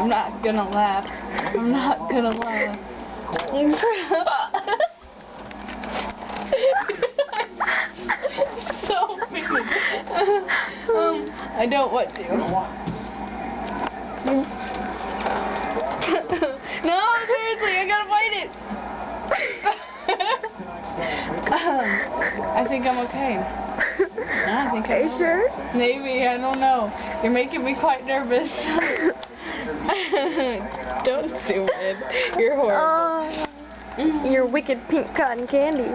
I'm not gonna laugh. I'm not gonna laugh. So mean. I don't want to. No, seriously, I gotta fight it. I think I'm okay. I think Are you sure? Maybe, I don't know. You're making me quite nervous. Don't do it. You're horrible. You're wicked pink cotton candy.